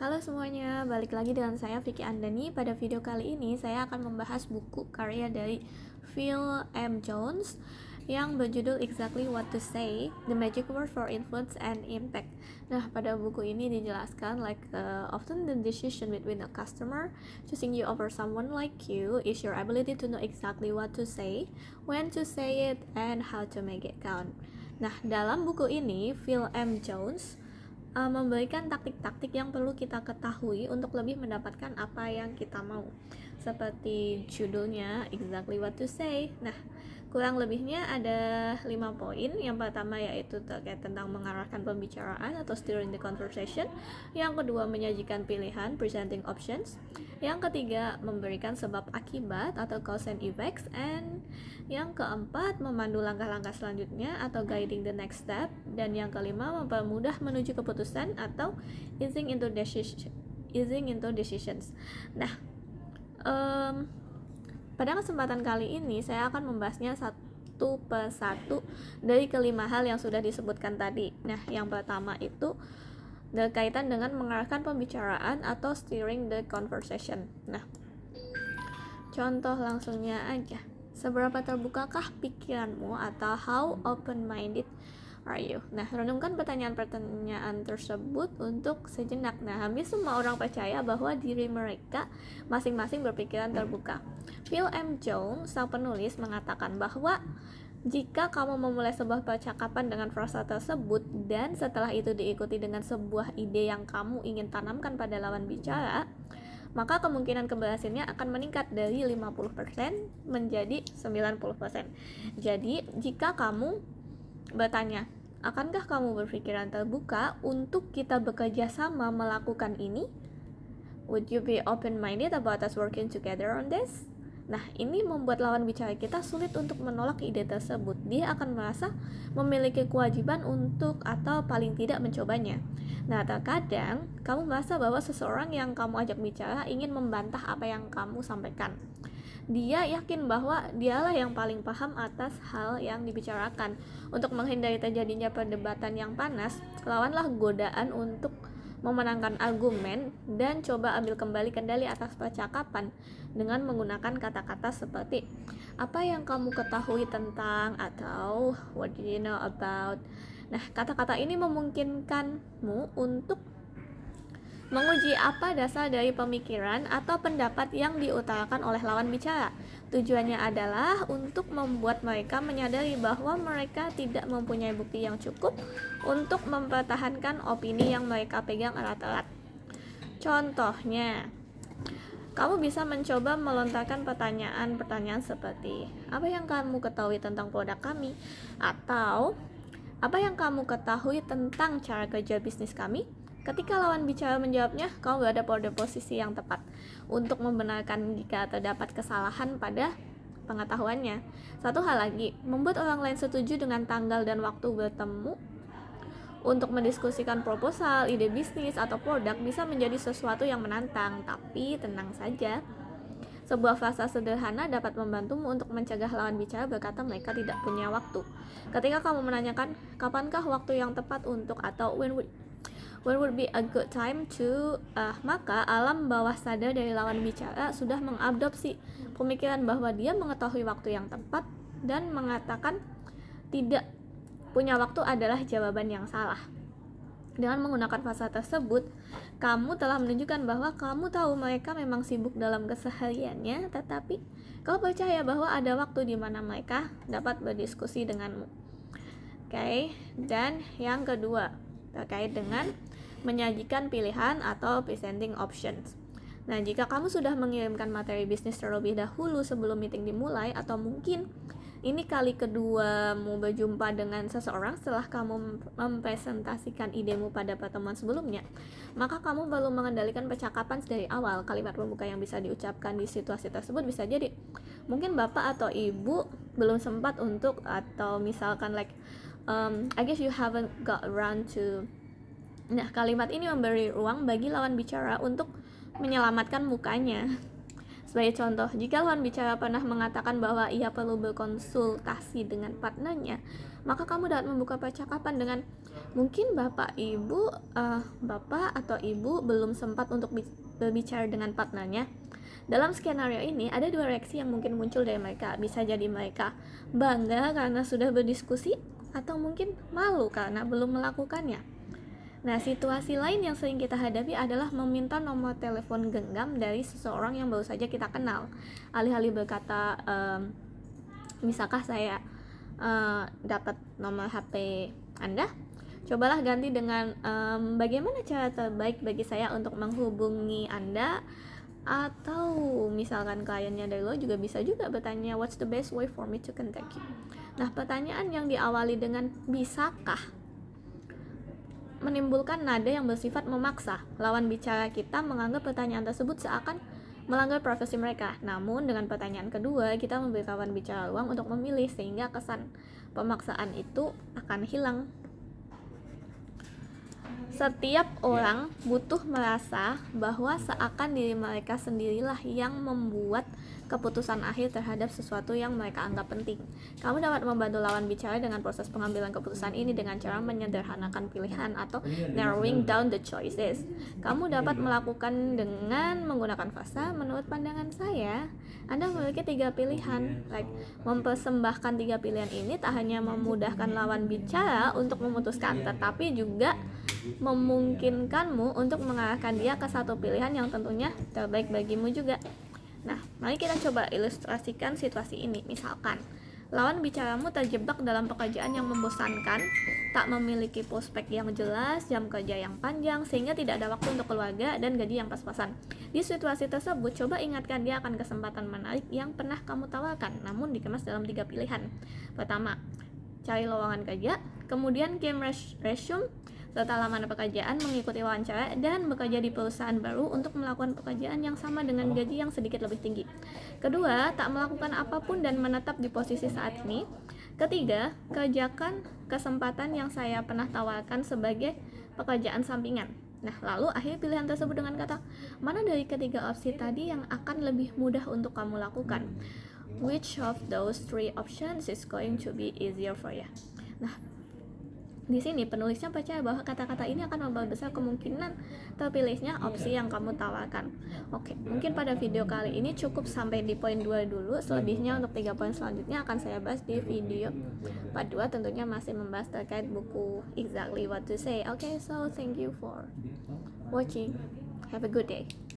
Halo semuanya, balik lagi dengan saya Vicky Andani. Pada video kali ini saya akan membahas buku karya dari Phil M. Jones yang berjudul Exactly What to Say, The Magic Word for Influence and Impact. Nah, pada buku ini dijelaskan often the decision between a customer choosing you over someone like you is your ability to know exactly what to say, when to say it, and how to make it count. Nah, dalam buku ini Phil M. Jones memberikan taktik-taktik yang perlu kita ketahui untuk lebih mendapatkan apa yang kita mau. Seperti judulnya Exactly What to Say. Nah, kurang lebihnya ada 5 poin. Yang pertama yaitu terkait tentang mengarahkan pembicaraan atau steering the conversation. Yang kedua, menyajikan pilihan, presenting options. Yang ketiga, memberikan sebab akibat atau cause and effects. And yang keempat, memandu langkah-langkah selanjutnya atau guiding the next step. Dan yang kelima, mempermudah menuju keputusan atau easing into decisions. Nah, pada kesempatan kali ini saya akan membahasnya satu persatu dari kelima hal yang sudah disebutkan tadi. Nah, yang pertama itu berkaitan dengan mengarahkan pembicaraan atau steering the conversation. Nah, contoh langsungnya aja. Seberapa terbukakah pikiranmu atau how open-minded are you? Nah, renungkan pertanyaan-pertanyaan tersebut untuk sejenak. Nah, hampir semua orang percaya bahwa diri mereka masing-masing berpikiran terbuka. Phil M. Jones, sang penulis, mengatakan bahwa jika kamu memulai sebuah percakapan dengan frasa tersebut dan setelah itu diikuti dengan sebuah ide yang kamu ingin tanamkan pada lawan bicara, maka kemungkinan keberhasilannya akan meningkat dari 50% menjadi 90%. Jadi, jika kamu bertanya, akankah kamu berpikiran terbuka untuk kita bekerja sama melakukan ini? Would you be open-minded about us working together on this? Nah, ini membuat lawan bicara kita sulit untuk menolak ide tersebut. Dia akan merasa memiliki kewajiban untuk atau paling tidak mencobanya. Nah, terkadang kamu merasa bahwa seseorang yang kamu ajak bicara ingin membantah apa yang kamu sampaikan. Dia yakin bahwa dialah yang paling paham atas hal yang dibicarakan. Untuk menghindari terjadinya perdebatan yang panas, lawanlah godaan untuk memenangkan argumen dan coba ambil kembali kendali atas percakapan dengan menggunakan kata-kata seperti apa yang kamu ketahui tentang atau what do you know about. Nah, kata-kata ini memungkinkanmu untuk menguji apa dasar dari pemikiran atau pendapat yang diutarakan oleh lawan bicara. Tujuannya adalah untuk membuat mereka menyadari bahwa mereka tidak mempunyai bukti yang cukup untuk mempertahankan opini yang mereka pegang erat-erat. Contohnya, kamu bisa mencoba melontarkan pertanyaan-pertanyaan seperti, apa yang kamu ketahui tentang produk kami? Atau, apa yang kamu ketahui tentang cara kerja bisnis kami? Ketika lawan bicara menjawabnya, kamu berada pada posisi yang tepat untuk membenarkan jika terdapat kesalahan pada pengetahuannya. Satu hal lagi, membuat orang lain setuju dengan tanggal dan waktu bertemu untuk mendiskusikan proposal, ide bisnis, atau produk bisa menjadi sesuatu yang menantang. Tapi tenang saja, sebuah frasa sederhana dapat membantumu untuk mencegah lawan bicara berkata mereka tidak punya waktu. Ketika kamu menanyakan, kapankah waktu yang tepat untuk, atau when would be a good time to, maka alam bawah sadar dari lawan bicara sudah mengadopsi pemikiran bahwa dia mengetahui waktu yang tepat dan mengatakan tidak punya waktu adalah jawaban yang salah. Dengan menggunakan frasa tersebut, kamu telah menunjukkan bahwa kamu tahu mereka memang sibuk dalam kesehariannya, tetapi kau percaya bahwa ada waktu di mana mereka dapat berdiskusi denganmu. Oke, dan yang kedua terkait dengan menyajikan pilihan atau presenting options. Nah, jika kamu sudah mengirimkan materi bisnis terlebih dahulu sebelum meeting dimulai, atau mungkin ini kali keduamu berjumpa dengan seseorang setelah kamu mempresentasikan idemu pada pertemuan sebelumnya, maka kamu perlu mengendalikan percakapan dari awal. Kalimat pembuka yang bisa diucapkan di situasi tersebut bisa jadi, mungkin bapak atau ibu belum sempat untuk, atau misalkan I guess you haven't got around to. Nah, kalimat ini memberi ruang bagi lawan bicara untuk menyelamatkan mukanya. Sebagai contoh, jika lawan bicara pernah mengatakan bahwa ia perlu berkonsultasi dengan partnernya, maka kamu dapat membuka percakapan dengan mungkin bapak atau ibu belum sempat untuk berbicara dengan partnernya. Dalam skenario ini, ada dua reaksi yang mungkin muncul dari mereka. Bisa jadi mereka bangga karena sudah berdiskusi, atau mungkin malu karena belum melakukannya. Nah, situasi lain yang sering kita hadapi adalah meminta nomor telepon genggam dari seseorang yang baru saja kita kenal. Alih-alih berkata, misalkah saya dapat nomor HP Anda? Cobalah ganti dengan bagaimana cara terbaik bagi saya untuk menghubungi Anda? Atau misalkan kliennya dari lo juga bisa juga bertanya, what's the best way for me to contact you? Nah, pertanyaan yang diawali dengan bisakah menimbulkan nada yang bersifat memaksa. Lawan bicara kita menganggap pertanyaan tersebut seakan melanggar privasi mereka. Namun dengan pertanyaan kedua, kita memberi lawan bicara ruang untuk memilih, sehingga kesan pemaksaan itu akan hilang. Setiap orang butuh merasa bahwa seakan diri mereka sendirilah yang membuat keputusan akhir terhadap sesuatu yang mereka anggap penting. Kamu dapat membantu lawan bicara dengan proses pengambilan keputusan ini dengan cara menyederhanakan pilihan atau narrowing down the choices. Kamu dapat melakukan dengan menggunakan frasa, menurut pandangan saya, Anda memiliki 3 pilihan. Mempersembahkan 3 pilihan ini tak hanya memudahkan lawan bicara untuk memutuskan, tetapi juga memungkinkanmu untuk mengarahkan dia ke satu pilihan yang tentunya terbaik bagimu juga. Nah, mari kita coba ilustrasikan situasi ini. Misalkan, lawan bicaramu terjebak dalam pekerjaan yang membosankan, tak memiliki prospek yang jelas, jam kerja yang panjang, sehingga tidak ada waktu untuk keluarga dan gaji yang pas-pasan. Di situasi tersebut, coba ingatkan dia akan kesempatan menarik yang pernah kamu tawarkan, namun dikemas dalam 3 pilihan. Pertama, cari lowongan kerja, kemudian kirim resume serta lamaran pekerjaan, mengikuti wawancara, dan bekerja di perusahaan baru untuk melakukan pekerjaan yang sama dengan gaji yang sedikit lebih tinggi. Kedua, tak melakukan apapun dan menetap di posisi saat ini. Ketiga, kerjakan kesempatan yang saya pernah tawarkan sebagai pekerjaan sampingan. Nah, lalu akhir pilihan tersebut dengan kata, mana dari ketiga opsi tadi yang akan lebih mudah untuk kamu lakukan? Which of those 3 options is going to be easier for you? Nah, di sini penulisnya percaya bahwa kata-kata ini akan memperbesar kemungkinan terpilihnya opsi yang kamu tawarkan. Oke, mungkin pada video kali ini cukup sampai di poin 2 dulu. Selebihnya untuk 3 poin selanjutnya akan saya bahas di video part 2, tentunya masih membahas terkait buku Exactly What to Say. Okay, so thank you for watching. Have a good day.